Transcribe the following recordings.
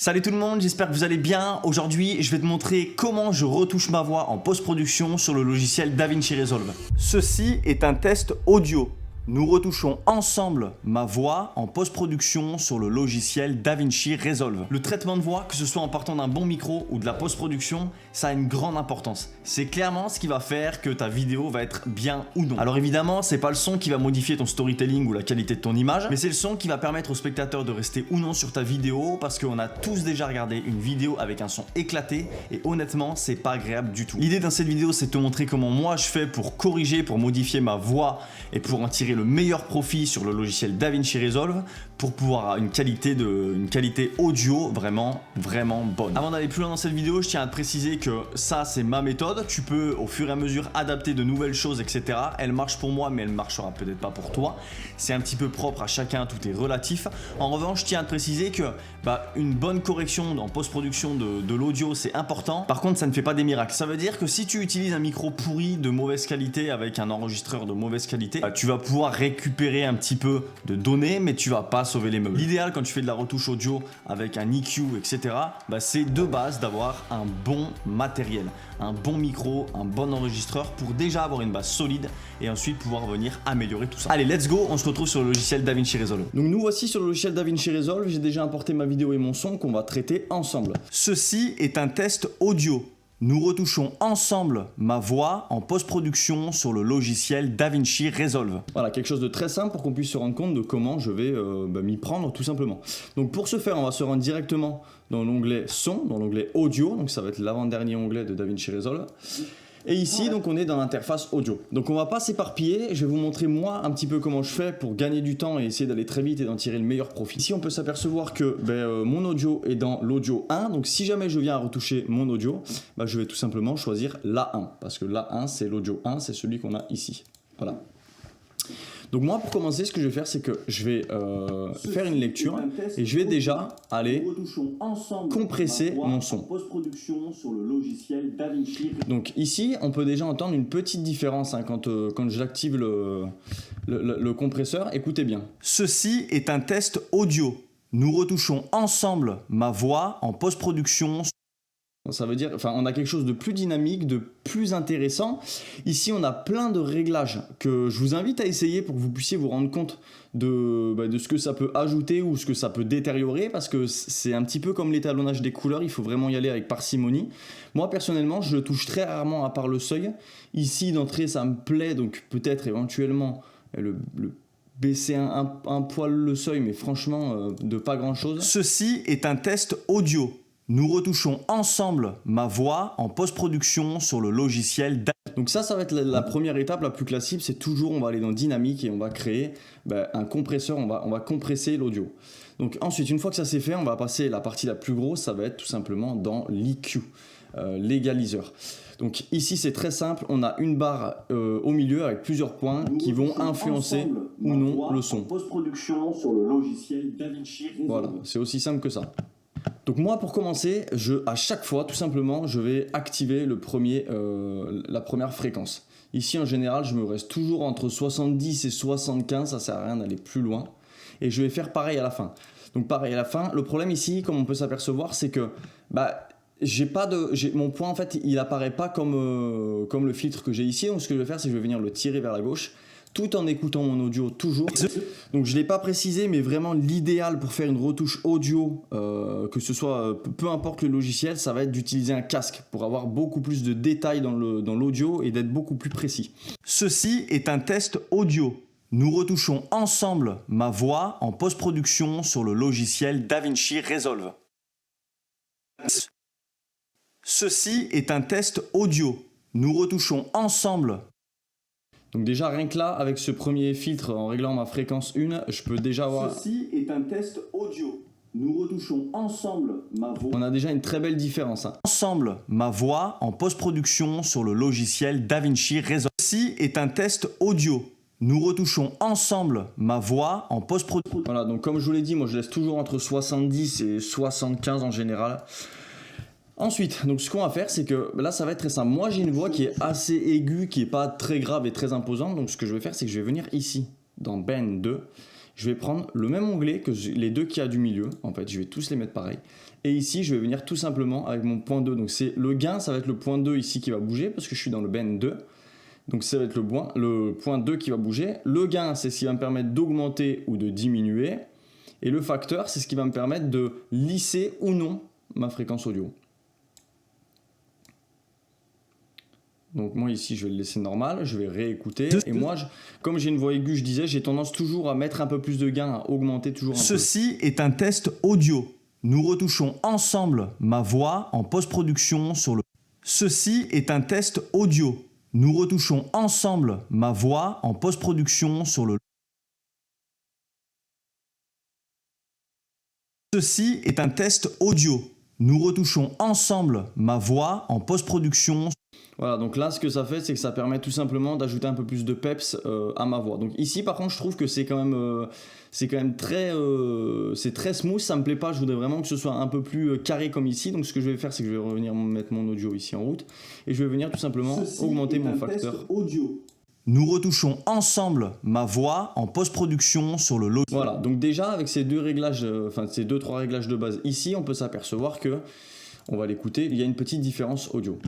Salut tout le monde, j'espère que vous allez bien. Aujourd'hui, je vais te montrer comment je retouche ma voix en post-production sur le logiciel DaVinci Resolve. Ceci est un test audio. Nous retouchons ensemble ma voix en post-production sur le logiciel DaVinci Resolve. Le traitement de voix, que ce soit en partant d'un bon micro ou de la post-production, ça a une grande importance. C'est clairement ce qui va faire que ta vidéo va être bien ou non. Alors évidemment, c'est pas le son qui va modifier ton storytelling ou la qualité de ton image, mais c'est le son qui va permettre au spectateur de rester ou non sur ta vidéo, parce qu'on a tous déjà regardé une vidéo avec un son éclaté et honnêtement, c'est pas agréable du tout. L'idée dans cette vidéo, c'est de te montrer comment moi je fais pour corriger, pour modifier ma voix et pour en tirer le meilleur profit sur le logiciel DaVinci Resolve pour pouvoir avoir une qualité audio vraiment bonne. Avant d'aller plus loin dans cette vidéo, je tiens à te préciser que ça c'est ma méthode. Tu peux au fur et à mesure adapter de nouvelles choses, etc. Elle marche pour moi, mais elle marchera peut-être pas pour toi. C'est un petit peu propre à chacun, tout est relatif. En revanche, je tiens à te préciser que une bonne correction en post-production de l'audio, c'est important. Par contre, ça ne fait pas des miracles. Ça veut dire que si tu utilises un micro pourri de mauvaise qualité avec un enregistreur de mauvaise qualité, tu vas pouvoir récupérer un petit peu de données, mais tu vas pas sauver les meubles. L'idéal quand tu fais de la retouche audio avec un EQ, etc., c'est de base d'avoir un bon matériel, un bon micro, un bon enregistreur pour déjà avoir une base solide et ensuite pouvoir venir améliorer tout ça. Allez, let's go, on se retrouve sur le logiciel DaVinci Resolve. Donc nous voici sur le logiciel DaVinci Resolve, j'ai déjà importé ma vidéo et mon son qu'on va traiter ensemble. Ceci est un test audio. Nous retouchons ensemble ma voix en post-production sur le logiciel DaVinci Resolve. Voilà, quelque chose de très simple pour qu'on puisse se rendre compte de comment je vais m'y prendre tout simplement. Donc pour ce faire, on va se rendre directement dans l'onglet son, dans l'onglet audio, donc ça va être l'avant-dernier onglet de DaVinci Resolve. Et ici, donc on est dans l'interface audio. Donc on va pas s'éparpiller, je vais vous montrer moi un petit peu comment je fais pour gagner du temps et essayer d'aller très vite et d'en tirer le meilleur profit. Ici on peut s'apercevoir que mon audio est dans l'audio 1, donc si jamais je viens à retoucher mon audio, je vais tout simplement choisir l'A1, parce que l'A1 c'est l'audio 1, c'est celui qu'on a ici. Voilà. Donc moi pour commencer, ce que je vais faire, c'est que je vais faire une lecture et je vais déjà aller compresser mon son. Donc ici, on peut déjà entendre une petite différence quand j'active le compresseur. Écoutez bien. Ceci est un test audio. Nous retouchons ensemble ma voix en post-production. Ça veut dire, on a quelque chose de plus dynamique, de plus intéressant. Ici, on a plein de réglages que je vous invite à essayer pour que vous puissiez vous rendre compte de ce que ça peut ajouter ou ce que ça peut détériorer, parce que c'est un petit peu comme l'étalonnage des couleurs, il faut vraiment y aller avec parcimonie. Moi, personnellement, je le touche très rarement à part le seuil. Ici, d'entrée, ça me plaît, donc peut-être éventuellement baisser un poil le seuil, mais franchement, de pas grand-chose. Ceci est un test audio. Nous retouchons ensemble ma voix en post-production sur le logiciel. Donc ça va être la première étape, la plus classique, c'est toujours on va aller dans dynamique et on va créer un compresseur, on va compresser l'audio. Donc ensuite, une fois que ça c'est fait, on va passer la partie la plus grosse, ça va être tout simplement dans l'EQ, l'égaliseur. Donc ici c'est très simple, on a une barre au milieu avec plusieurs points qui vont influencer ou non le son. Post-production sur le logiciel DaVinci Resolve. Voilà, c'est aussi simple que ça. Donc moi pour commencer, à chaque fois tout simplement je vais activer la première fréquence. Ici en général je me reste toujours entre 70 et 75, ça sert à rien d'aller plus loin. Et je vais faire pareil à la fin. Donc pareil à la fin, le problème ici comme on peut s'apercevoir c'est que mon point en fait il apparaît pas comme le filtre que j'ai ici. Donc ce que je vais faire c'est que je vais venir le tirer vers la gauche, tout en écoutant mon audio toujours. Donc je ne l'ai pas précisé, mais vraiment l'idéal pour faire une retouche audio, que ce soit peu importe le logiciel, ça va être d'utiliser un casque pour avoir beaucoup plus de détails dans l'audio et d'être beaucoup plus précis. Ceci est un test audio. Nous retouchons ensemble ma voix en post-production sur le logiciel DaVinci Resolve. Ceci est un test audio. Nous retouchons ensemble. Donc déjà rien que là, avec ce premier filtre en réglant ma fréquence 1, je peux déjà avoir... Ceci est un test audio. Nous retouchons ensemble ma voix. On a déjà une très belle différence. Ensemble ma voix en post-production sur le logiciel DaVinci Resolve. Ceci est un test audio. Nous retouchons ensemble ma voix en post-production. Voilà, donc comme je vous l'ai dit, moi je laisse toujours entre 70 et 75 en général. Ensuite, donc ce qu'on va faire, c'est que là, ça va être très simple. Moi, j'ai une voix qui est assez aiguë, qui n'est pas très grave et très imposante. Donc, ce que je vais faire, c'est que je vais venir ici, dans Bend 2. Je vais prendre le même onglet que les deux qu'il y a du milieu. En fait, je vais tous les mettre pareil. Et ici, je vais venir tout simplement avec mon point 2. Donc c'est le gain, ça va être le point 2 ici qui va bouger parce que je suis dans le BN2. Donc ça va être le point 2 qui va bouger. Le gain, c'est ce qui va me permettre d'augmenter ou de diminuer. Et le facteur, c'est ce qui va me permettre de lisser ou non ma fréquence audio. Donc moi ici, je vais le laisser normal, je vais réécouter. Et moi, comme j'ai une voix aiguë, je disais, j'ai tendance toujours à mettre un peu plus de gain, à augmenter toujours un peu. Ceci est un test audio. Nous retouchons ensemble ma voix en post-production sur le... Ceci est un test audio. Nous retouchons ensemble ma voix en post-production sur le... Ceci est un test audio. Nous retouchons ensemble ma voix en post-production. Voilà, donc là, ce que ça fait, c'est que ça permet tout simplement d'ajouter un peu plus de peps à ma voix. Donc ici, par contre, je trouve que c'est quand même très, c'est très smooth. Ça me plaît pas. Je voudrais vraiment que ce soit un peu plus carré comme ici. Donc ce que je vais faire, c'est que je vais revenir mettre mon audio ici en route et je vais venir tout simplement augmenter mon facteur audio. Nous retouchons ensemble ma voix en post-production sur le logiciel. Voilà, donc déjà avec ces deux réglages, ces 2-3 réglages de base ici, on peut s'apercevoir que, on va l'écouter, il y a une petite différence audio.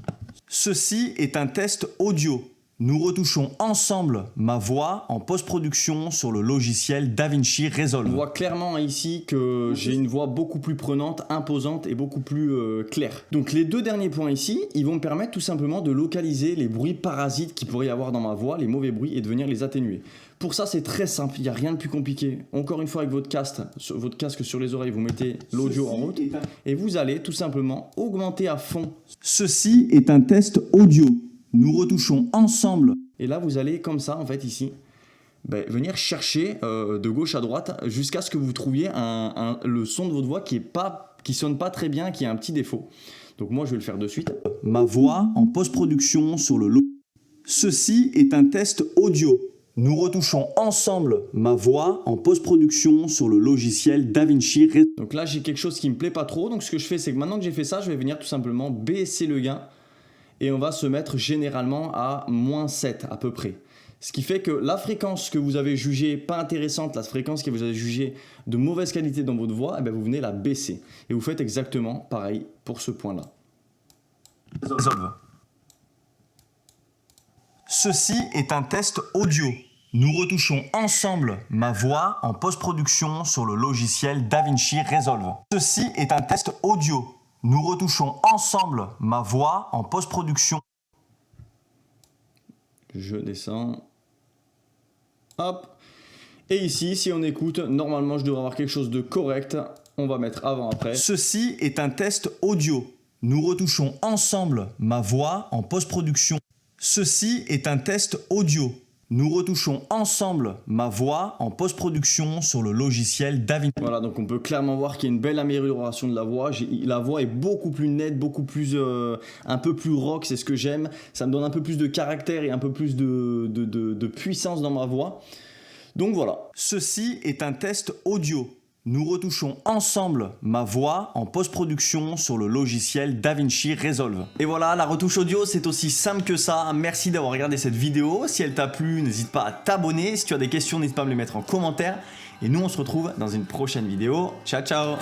Ceci est un test audio. Nous retouchons ensemble ma voix en post-production sur le logiciel DaVinci Resolve. On voit clairement ici que j'ai une voix beaucoup plus prenante, imposante et beaucoup plus claire. Donc les deux derniers points ici, ils vont me permettre tout simplement de localiser les bruits parasites qu'il pourrait y avoir dans ma voix, les mauvais bruits, et de venir les atténuer. Pour ça, c'est très simple, il n'y a rien de plus compliqué. Encore une fois, avec votre casque sur les oreilles, vous mettez l'audio en route et vous allez tout simplement augmenter à fond. Ceci est un test audio. Nous retouchons ensemble. Et là, vous allez comme ça, en fait, ici, venir chercher de gauche à droite jusqu'à ce que vous trouviez le son de votre voix qui sonne pas très bien, qui a un petit défaut. Donc moi, je vais le faire de suite. Ma voix en post-production sur le logiciel. Ceci est un test audio. Nous retouchons ensemble ma voix en post-production sur le logiciel DaVinci Resolve. Donc là, j'ai quelque chose qui me plaît pas trop. Donc ce que je fais, c'est que maintenant que j'ai fait ça, je vais venir tout simplement baisser le gain. Et on va se mettre généralement à -7 à peu près. Ce qui fait que la fréquence que vous avez jugée pas intéressante, la fréquence que vous avez jugée de mauvaise qualité dans votre voix, vous venez la baisser. Et vous faites exactement pareil pour ce point-là. Ceci est un test audio. Nous retouchons ensemble ma voix en post-production sur le logiciel DaVinci Resolve. Ceci est un test audio. Nous retouchons ensemble ma voix en post-production. Je descends. Hop. Et ici, si on écoute, normalement, je devrais avoir quelque chose de correct. On va mettre avant-après. Ceci est un test audio. Nous retouchons ensemble ma voix en post-production. Ceci est un test audio. Nous retouchons ensemble ma voix en post-production sur le logiciel DaVinci. Voilà, donc on peut clairement voir qu'il y a une belle amélioration de la voix. La voix est beaucoup plus nette, beaucoup plus, un peu plus rock, c'est ce que j'aime. Ça me donne un peu plus de caractère et un peu plus de puissance dans ma voix. Donc voilà. Ceci est un test audio. Nous retouchons ensemble ma voix en post-production sur le logiciel DaVinci Resolve. Et voilà, la retouche audio, c'est aussi simple que ça. Merci d'avoir regardé cette vidéo. Si elle t'a plu, n'hésite pas à t'abonner. Si tu as des questions, n'hésite pas à me les mettre en commentaire. Et nous, on se retrouve dans une prochaine vidéo. Ciao, ciao!